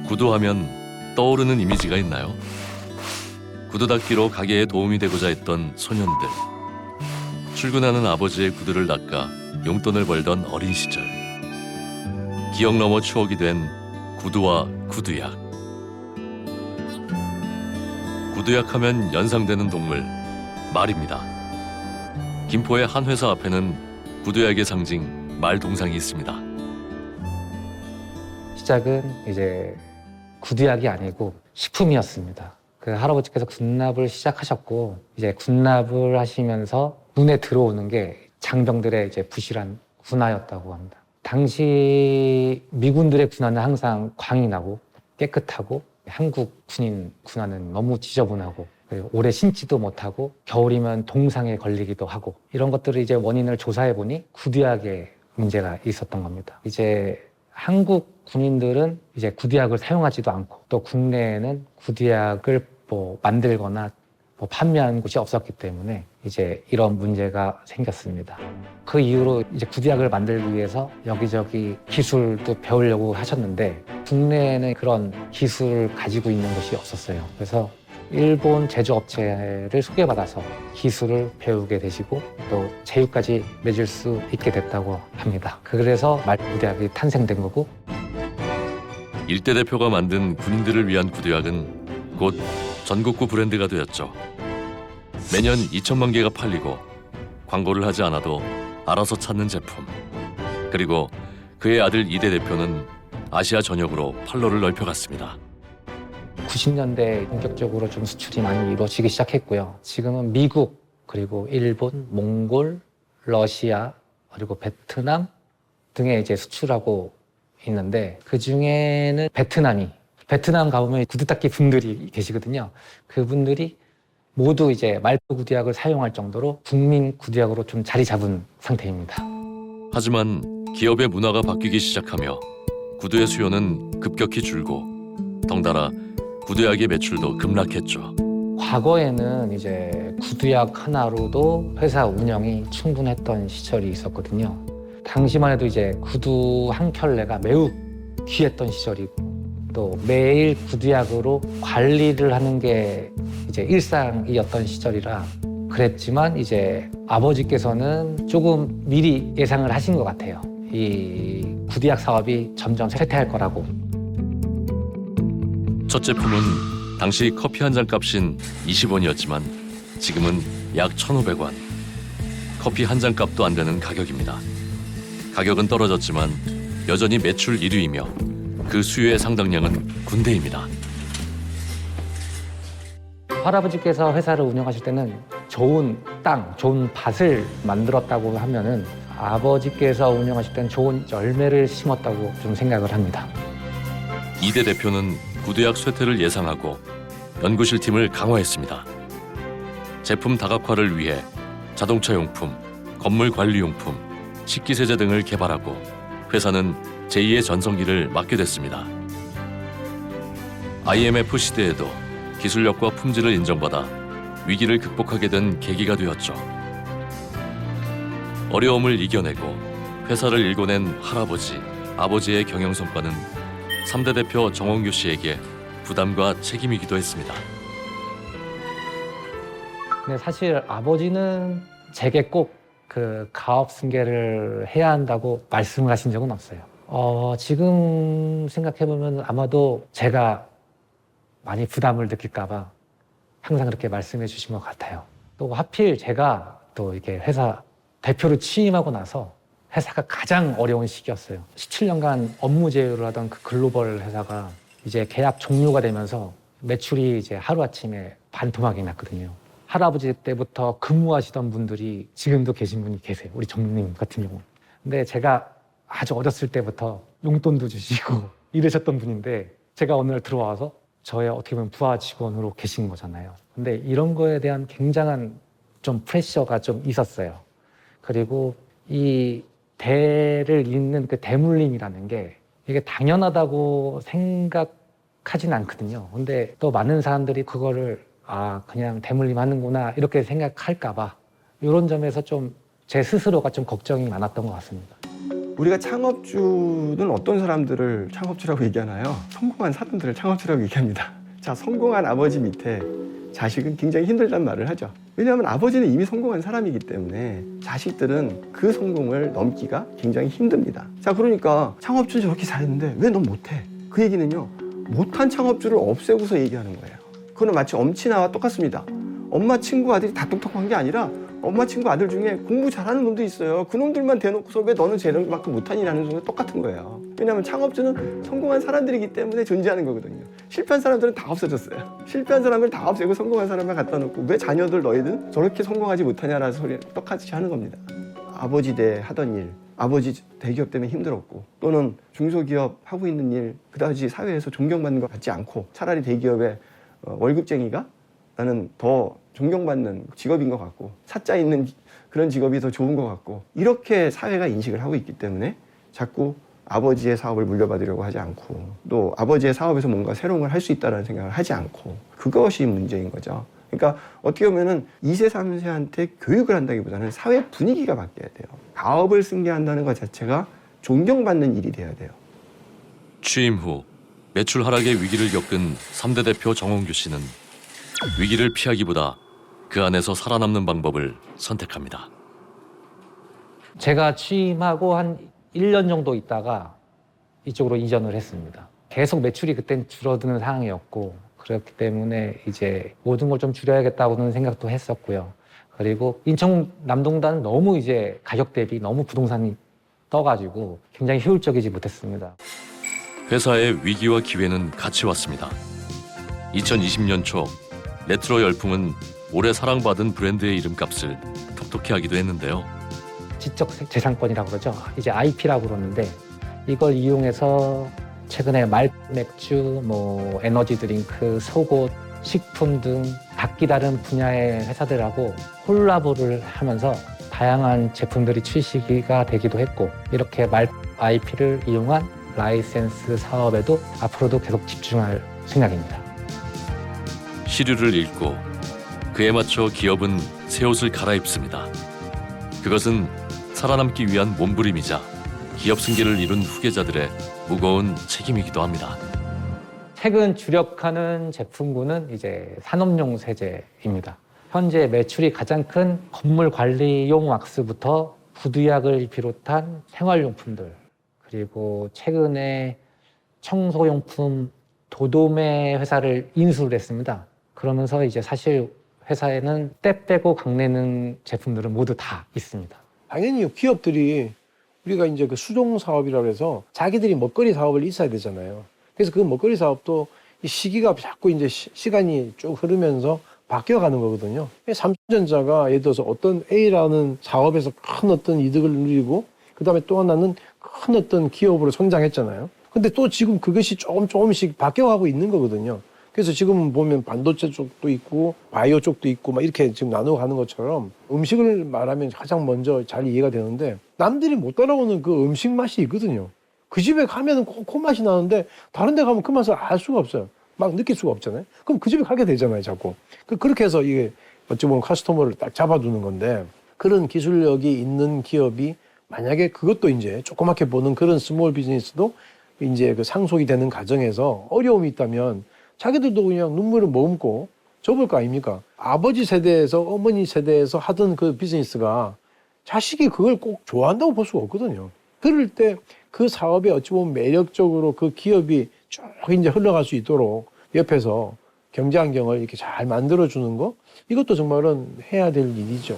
구두하면 떠오르는 이미지가 있나요? 구두 닦기로 가게에 도움이 되고자 했던 소년들. 출근하는 아버지의 구두를 닦아 용돈을 벌던 어린 시절. 기억 넘어 추억이 된 구두와 구두약. 구두약 하면 연상되는 동물, 말입니다. 김포의 한 회사 앞에는 구두약의 상징, 말 동상이 있습니다. 시작은 이제 구두약이 아니고 식품이었습니다. 그 할아버지께서 군납을 시작하셨고 이제 군납을 하시면서 눈에 들어오는 게 장병들의 이제 부실한 군화였다고 합니다. 당시 미군들의 군화는 항상 광이 나고 깨끗하고 한국 군인 군화는 너무 지저분하고 오래 신지도 못하고 겨울이면 동상에 걸리기도 하고 이런 것들을 이제 원인을 조사해 보니 구두약에 문제가 있었던 겁니다. 이제 한국 군인들은 이제 구두약을 사용하지도 않고 또 국내에는 구두약을 만들거나 판매하는 곳이 없었기 때문에 이제 이런 문제가 생겼습니다. 그 이후로 이제 구두약을 만들기 위해서 여기저기 기술도 배우려고 하셨는데 국내에는 그런 기술을 가지고 있는 곳이 없었어요. 그래서 일본 제조업체를 소개받아서 기술을 배우게 되시고 또 제휴까지 맺을 수 있게 됐다고 합니다. 그래서 말구두약이 탄생된 거고 일대 대표가 만든 군인들을 위한 구두약은 곧 전국구 브랜드가 되었죠. 매년 2천만 개가 팔리고 광고를 하지 않아도 알아서 찾는 제품. 그리고 그의 아들 이대 대표는 아시아 전역으로 판로를 넓혀갔습니다. 90년대에 본격적으로 좀 수출이 많이 이루어지기 시작했고요. 지금은 미국, 그리고 일본, 몽골, 러시아, 그리고 베트남 등에 이제 수출하고 있는데 그 중에는 베트남 가보면 구두 닦기 분들이 계시거든요. 그분들이 모두 이제 말포 구두약을 사용할 정도로 국민 구두약으로 좀 자리 잡은 상태입니다. 하지만 기업의 문화가 바뀌기 시작하며 구두의 수요는 급격히 줄고 덩달아 구두약의 매출도 급락했죠. 과거에는 이제 구두약 하나로도 회사 운영이 충분했던 시절이 있었거든요. 당시만 해도 이제 구두 한 켤레가 매우 귀했던 시절이고 또 매일 구두약으로 관리를 하는 게 이제 일상이었던 시절이라 그랬지만 이제 아버지께서는 조금 미리 예상을 하신 것 같아요. 이 구두약 사업이 점점 쇠퇴할 거라고. 첫 제품은 당시 커피 한 잔 값인 20원이었지만 지금은 약 1,500원. 커피 한 잔 값도 안 되는 가격입니다. 가격은 떨어졌지만 여전히 매출 1위이며 그 수요의 상당량은 군대입니다. 할아버지께서 회사를 운영하실 때는 좋은 땅, 좋은 밭을 만들었다고 하면은 아버지께서 운영하실 때는 좋은 열매를 심었다고 좀 생각을 합니다. 이대 대표는 구두약 쇠퇴를 예상하고 연구실 팀을 강화했습니다. 제품 다각화를 위해 자동차 용품, 건물 관리 용품, 식기세제 등을 개발하고 회사는 제2의 전성기를 맞게 됐습니다. IMF 시대에도 기술력과 품질을 인정받아 위기를 극복하게 된 계기가 되었죠. 어려움을 이겨내고 회사를 일궈낸 할아버지, 아버지의 경영 성과는 3대 대표 정홍규 씨에게 부담과 책임이기도 했습니다. 근데 사실 아버지는 제게 꼭 그 가업 승계를 해야 한다고 말씀을 하신 적은 없어요. 지금 생각해보면 아마도 제가 많이 부담을 느낄까 봐 항상 그렇게 말씀해 주신 것 같아요. 또 하필 제가 또 이렇게 회사 대표로 취임하고 나서 회사가 가장 어려운 시기였어요. 17년간 업무 제휴를 하던 그 글로벌 회사가 이제 계약 종료가 되면서 매출이 이제 하루아침에 반토막이 났거든요. 할아버지 때부터 근무하시던 분들이 지금도 계신 분이 계세요. 우리 정님 같은 경우. 근데 제가 아주 어렸을 때부터 용돈도 주시고 이러셨던 분인데 제가 오늘 들어와서 저의 어떻게 보면 부하 직원으로 계신 거잖아요. 근데 이런 거에 대한 굉장한 좀 프레셔가 좀 있었어요. 그리고 이 대를 잇는 그 대물림이라는 게 이게 당연하다고 생각하진 않거든요. 근데 또 많은 사람들이 그거를 그냥 대물림 하는구나 이렇게 생각할까 봐 이런 점에서 좀 제 스스로가 좀 걱정이 많았던 것 같습니다. 우리가 창업주는 어떤 사람들을 창업주라고 얘기하나요? 성공한 사람들을 창업주라고 얘기합니다. 자, 성공한 아버지 밑에 자식은 굉장히 힘들다는 말을 하죠. 왜냐하면 아버지는 이미 성공한 사람이기 때문에 자식들은 그 성공을 넘기가 굉장히 힘듭니다. 자, 그러니까 창업주는 저렇게 잘했는데 왜 넌 못해? 그 얘기는요, 못한 창업주를 없애고서 얘기하는 거예요. 그거는 마치 엄친아와 똑같습니다. 엄마 친구 아들이 다 똑똑한 게 아니라 엄마 친구 아들 중에 공부 잘하는 놈도 있어요. 그 놈들만 대놓고서 왜 너는 쟤네만큼 못하니라는 소리가 똑같은 거예요. 왜냐하면 창업주는 성공한 사람들이기 때문에 존재하는 거거든요. 실패한 사람들은 다 없어졌어요. 실패한 사람을 다 없애고 성공한 사람만 갖다 놓고 왜 자녀들 너희들 저렇게 성공하지 못하냐라는 소리를 똑같이 하는 겁니다. 아버지 때 하던 일, 아버지 대기업 때문에 힘들었고, 또는 중소기업 하고 있는 일 그다지 사회에서 존경받는 것 같지 않고 차라리 대기업의 월급쟁이가 나는 더 존경받는 직업인 것 같고, 사자 있는 그런 직업이 더 좋은 것 같고, 이렇게 사회가 인식을 하고 있기 때문에 자꾸 아버지의 사업을 물려받으려고 하지 않고, 또 아버지의 사업에서 뭔가 새로운 걸 할 수 있다는 생각을 하지 않고, 그것이 문제인 거죠. 그러니까 어떻게 보면은 2세, 3세한테 교육을 한다기보다는 사회 분위기가 바뀌어야 돼요. 가업을 승계한다는 것 자체가 존경받는 일이 돼야 돼요. 취임 후 매출 하락의 위기를 겪은 3대 대표 정홍규 씨는 위기를 피하기보다 그 안에서 살아남는 방법을 선택합니다. 제가 취임하고 한 1년 정도 있다가 이쪽으로 이전을 했습니다. 계속 매출이 그땐 줄어드는 상황이었고, 그렇기 때문에 이제 모든 걸 좀 줄여야겠다고는 생각도 했었고요. 그리고 인천 남동단은 너무 이제 가격 대비 너무 부동산이 떠가지고 굉장히 효율적이지 못했습니다. 회사의 위기와 기회는 같이 왔습니다. 2020년 초 레트로 열풍은 오래 사랑받은 브랜드의 이름값을 톡톡히 하기도 했는데요. 지적 재산권이라고 그러죠. 이제 IP라고 그러는데, 이걸 이용해서 최근에 말 맥주, 에너지 드링크, 속옷, 식품 등 각기 다른 분야의 회사들하고 콜라보를 하면서 다양한 제품들이 출시가 되기도 했고, 이렇게 말 IP를 이용한 라이센스 사업에도 앞으로도 계속 집중할 생각입니다. 시류를 읽고 그에 맞춰 기업은 새 옷을 갈아입습니다. 그것은 살아남기 위한 몸부림이자 기업 승계를 이룬 후계자들의 무거운 책임이기도 합니다. 최근 주력하는 제품군은 이제 산업용 세제입니다. 현재 매출이 가장 큰 건물 관리용 왁스부터 구두약을 비롯한 생활용품들, 그리고 최근에 청소용품 도도매 회사를 인수를 했습니다. 그러면서 이제 사실 회사에는 때 빼고 강내는 제품들은 모두 다 있습니다. 당연히 기업들이 우리가 이제 그 수종 사업이라고 해서 자기들이 먹거리 사업을 있어야 되잖아요. 그래서 그 먹거리 사업도 이 시기가 자꾸 이제 시간이 쭉 흐르면서 바뀌어가는 거거든요. 삼성전자가 예를 들어서 어떤 A라는 사업에서 큰 어떤 이득을 누리고, 그 다음에 또 하나는 큰 어떤 기업으로 성장했잖아요. 근데 또 지금 그것이 조금씩 바뀌어가고 있는 거거든요. 그래서 지금 보면 반도체 쪽도 있고 바이오 쪽도 있고 막 이렇게 지금 나누어 가는 것처럼, 음식을 말하면 가장 먼저 잘 이해가 되는데, 남들이 못 따라오는 그 음식 맛이 있거든요. 그 집에 가면은 꼭 그 맛이 나는데 다른 데 가면 그 맛을 알 수가 없어요. 막 느낄 수가 없잖아요. 그럼 그 집에 가게 되잖아요, 자꾸. 그렇게 해서 이게 어찌 보면 커스터머를 딱 잡아두는 건데, 그런 기술력이 있는 기업이 만약에 그것도 이제 조그맣게 보는 그런 스몰 비즈니스도 이제 그 상속이 되는 과정에서 어려움이 있다면 자기들도 그냥 눈물을 머금고 접을 거 아닙니까? 아버지 세대에서 어머니 세대에서 하던 그 비즈니스가 자식이 그걸 꼭 좋아한다고 볼 수가 없거든요. 그럴 때 그 사업에 어찌 보면 매력적으로 그 기업이 쭉 이제 흘러갈 수 있도록 옆에서 경제 환경을 이렇게 잘 만들어주는 거, 이것도 정말은 해야 될 일이죠.